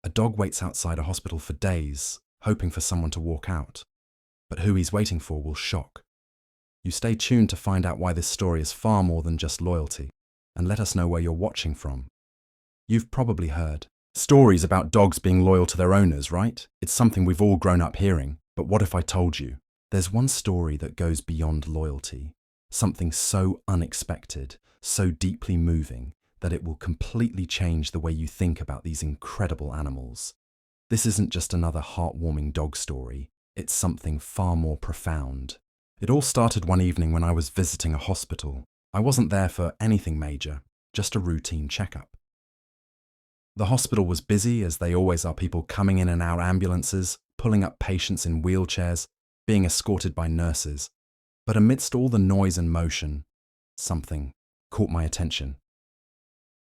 A dog waits outside a hospital for days, hoping for someone to walk out. But who he's waiting for will shock. You stay tuned to find out why this story is far more than just loyalty, and let us know where you're watching from. You've probably heard stories about dogs being loyal to their owners, right? It's something we've all grown up hearing. But what if I told you? There's one story that goes beyond loyalty. Something so unexpected, so deeply moving, that it will completely change the way you think about these incredible animals. This isn't just another heartwarming dog story. It's something far more profound. It all started one evening when I was visiting a hospital. I wasn't there for anything major, just a routine checkup. The hospital was busy, as they always are, people coming in and out ambulances, pulling up patients in wheelchairs, being escorted by nurses. But amidst all the noise and motion, something caught my attention.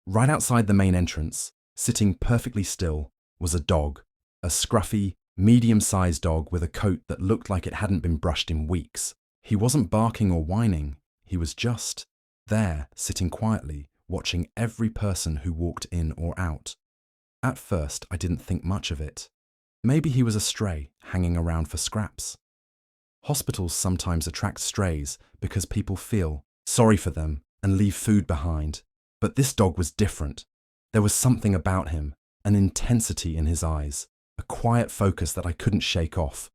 Right outside the main entrance, sitting perfectly still, was a dog, a scruffy, medium-sized dog with a coat that looked like it hadn't been brushed in weeks. He wasn't barking or whining, he was just there, sitting quietly, watching every person who walked in or out. At first, I didn't think much of it. Maybe he was a stray, hanging around for scraps. Hospitals sometimes attract strays because people feel sorry for them and leave food behind. But this dog was different. There was something about him, an intensity in his eyes, a quiet focus that I couldn't shake off.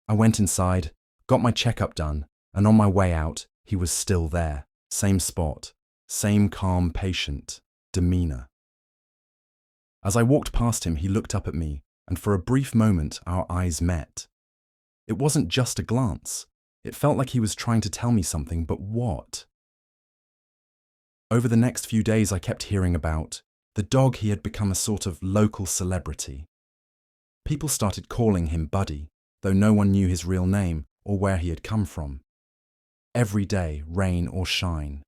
I went inside, got my checkup done, and on my way out, he was still there. Same spot, same calm, patient demeanor. As I walked past him, he looked up at me, and for a brief moment, our eyes met. It wasn't just a glance. It felt like he was trying to tell me something, but what? Over the next few days, I kept hearing about the dog. He had become a sort of local celebrity. People started calling him Buddy, though no one knew his real name or where he had come from. Every day, rain or shine,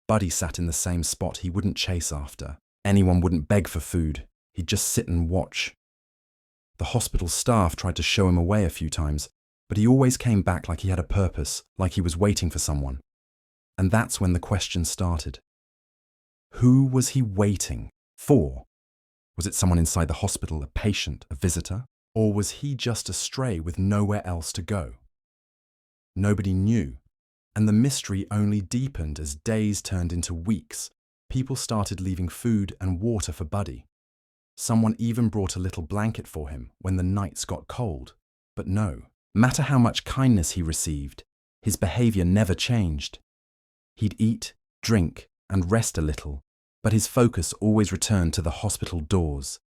Buddy sat in the same spot. He wouldn't chase after. Anyone wouldn't beg for food. He'd just sit and watch. The hospital staff tried to show him away a few times, but he always came back like he had a purpose, like he was waiting for someone. And that's when the question started. Who was he waiting for? Was it someone inside the hospital, a patient, a visitor? Or was he just a stray with nowhere else to go? Nobody knew, and the mystery only deepened as days turned into weeks. People started leaving food and water for Buddy. Someone even brought a little blanket for him when the nights got cold. But no matter how much kindness he received, his behavior never changed. He'd eat, drink, and rest a little, but his focus always returned to the hospital doors.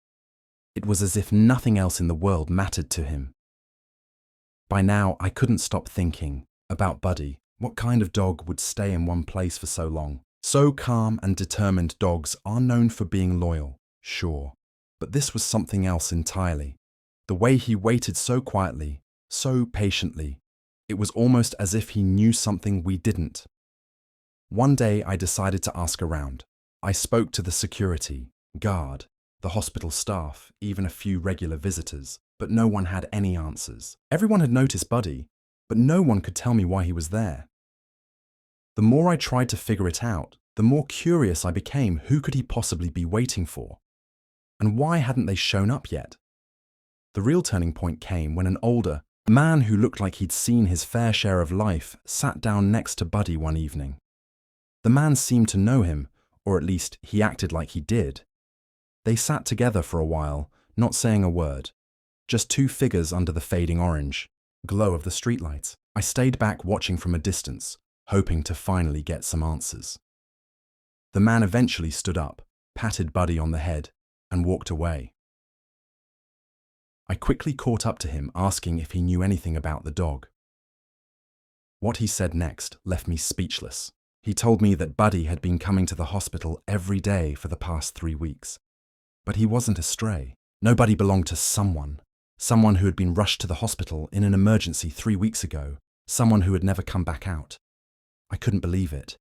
It was as if nothing else in the world mattered to him. By now, I couldn't stop thinking about Buddy. What kind of dog would stay in one place for so long? So calm and determined dogs are known for being loyal, sure. But this was something else entirely. The way he waited so quietly, so patiently, it was almost as if he knew something we didn't. One day I decided to ask around. I spoke to the security, guard, the hospital staff, even a few regular visitors, but no one had any answers. Everyone had noticed Buddy, but no one could tell me why he was there. The more I tried to figure it out, the more curious I became. Who could he possibly be waiting for? And why hadn't they shown up yet? The real turning point came when an older man who looked like he'd seen his fair share of life sat down next to Buddy one evening. The man seemed to know him, or at least he acted like he did. They sat together for a while, not saying a word, just two figures under the fading orange glow of the streetlights. I stayed back watching from a distance, hoping to finally get some answers. The man eventually stood up, patted Buddy on the head, and walked away. I quickly caught up to him, asking if he knew anything about the dog. What he said next left me speechless. He told me that Buddy had been coming to the hospital every day for the past 3 weeks. But he wasn't a stray. Nobody belonged to someone who had been rushed to the hospital in an emergency 3 weeks ago, someone who had never come back out. I couldn't believe it.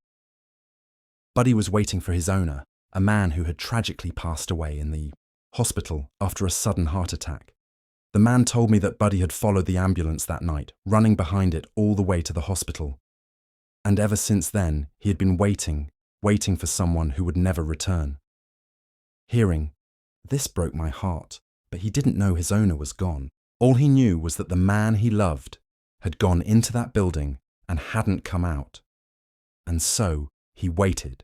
Buddy was waiting for his owner, a man who had tragically passed away in the hospital after a sudden heart attack. The man told me that Buddy had followed the ambulance that night, running behind it all the way to the hospital. And ever since then, he had been waiting for someone who would never return. Hearing This broke my heart, but he didn't know his owner was gone. All he knew was that the man he loved had gone into that building and hadn't come out. And so he waited,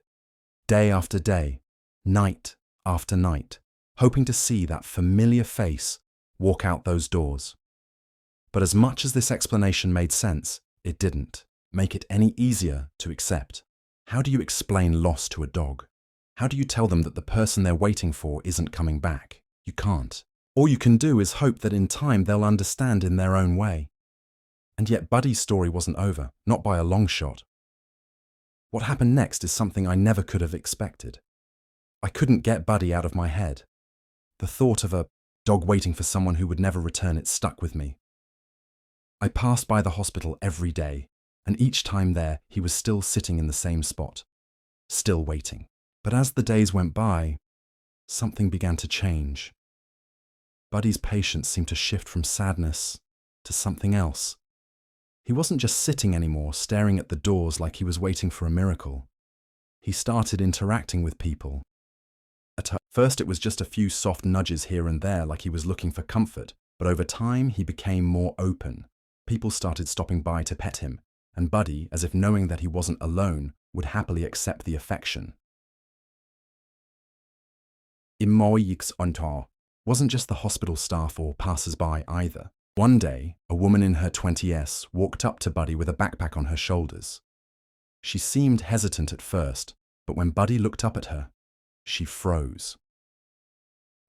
day after day, night after night, hoping to see that familiar face walk out those doors. But as much as this explanation made sense, it didn't make it any easier to accept. How do you explain loss to a dog? How do you tell them that the person they're waiting for isn't coming back? You can't. All you can do is hope that in time they'll understand in their own way. And yet Buddy's story wasn't over, not by a long shot. What happened next is something I never could have expected. I couldn't get Buddy out of my head. The thought of a dog waiting for someone who would never return, it stuck with me. I passed by the hospital every day, and each time there he was still sitting in the same spot, still waiting. But as the days went by, something began to change. Buddy's patience seemed to shift from sadness to something else. He wasn't just sitting anymore, staring at the doors like he was waiting for a miracle. He started interacting with people. At first it was just a few soft nudges here and there like he was looking for comfort, but over time he became more open. People started stopping by to pet him, and Buddy, as if knowing that he wasn't alone, would happily accept the affection. Imoyix Ontar wasn't just the hospital staff or passers-by either. One day, a woman in her 20s walked up to Buddy with a backpack on her shoulders. She seemed hesitant at first, but when Buddy looked up at her, she froze.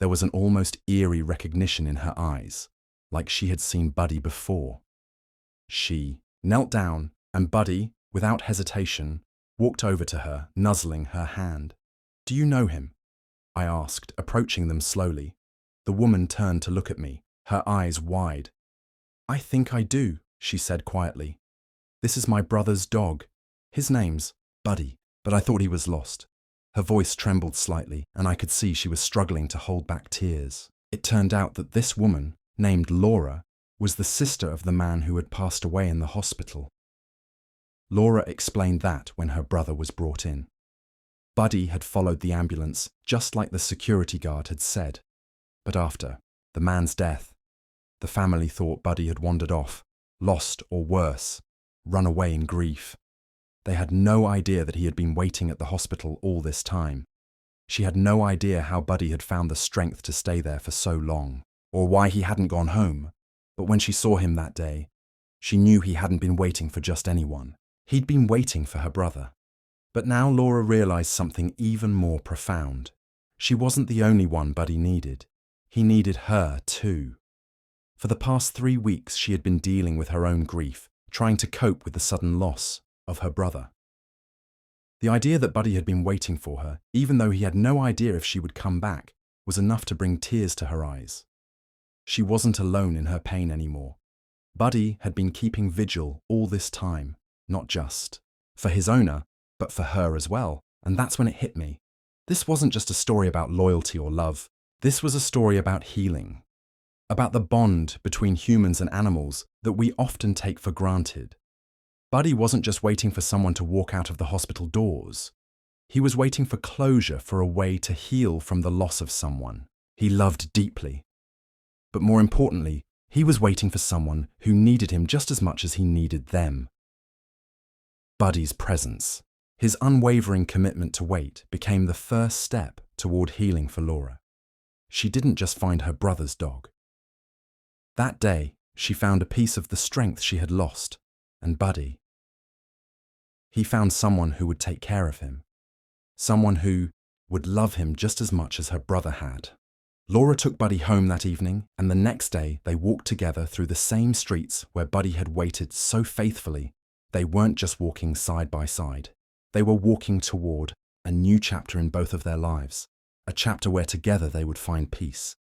There was an almost eerie recognition in her eyes, like she had seen Buddy before. She knelt down, and Buddy, without hesitation, walked over to her, nuzzling her hand. "Do you know him?" I asked, approaching them slowly. The woman turned to look at me, her eyes wide. "I think I do," she said quietly. "This is my brother's dog. His name's Buddy, but I thought he was lost." Her voice trembled slightly, and I could see she was struggling to hold back tears. It turned out that this woman, named Laura, was the sister of the man who had passed away in the hospital. Laura explained that when her brother was brought in. Buddy had followed the ambulance, just like the security guard had said. But after the man's death, the family thought Buddy had wandered off, lost or worse, run away in grief. They had no idea that he had been waiting at the hospital all this time. She had no idea how Buddy had found the strength to stay there for so long, or why he hadn't gone home. But when she saw him that day, she knew he hadn't been waiting for just anyone. He'd been waiting for her brother. But now Laura realized something even more profound. She wasn't the only one Buddy needed. He needed her too. For the past 3 weeks, she had been dealing with her own grief, trying to cope with the sudden loss of her brother. The idea that Buddy had been waiting for her, even though he had no idea if she would come back, was enough to bring tears to her eyes. She wasn't alone in her pain anymore. Buddy had been keeping vigil all this time, not just for his owner, but for her as well. And that's when it hit me. This wasn't just a story about loyalty or love. This was a story about healing, about the bond between humans and animals that we often take for granted. Buddy wasn't just waiting for someone to walk out of the hospital doors. He was waiting for closure, for a way to heal from the loss of someone he loved deeply. But more importantly, he was waiting for someone who needed him just as much as he needed them. Buddy's presence, his unwavering commitment to wait, became the first step toward healing for Laura. She didn't just find her brother's dog. That day, she found a piece of the strength she had lost, and Buddy. He found someone who would take care of him, someone who would love him just as much as her brother had. Laura took Buddy home that evening, and the next day they walked together through the same streets where Buddy had waited so faithfully. They weren't just walking side by side. They were walking toward a new chapter in both of their lives, a chapter where together they would find peace.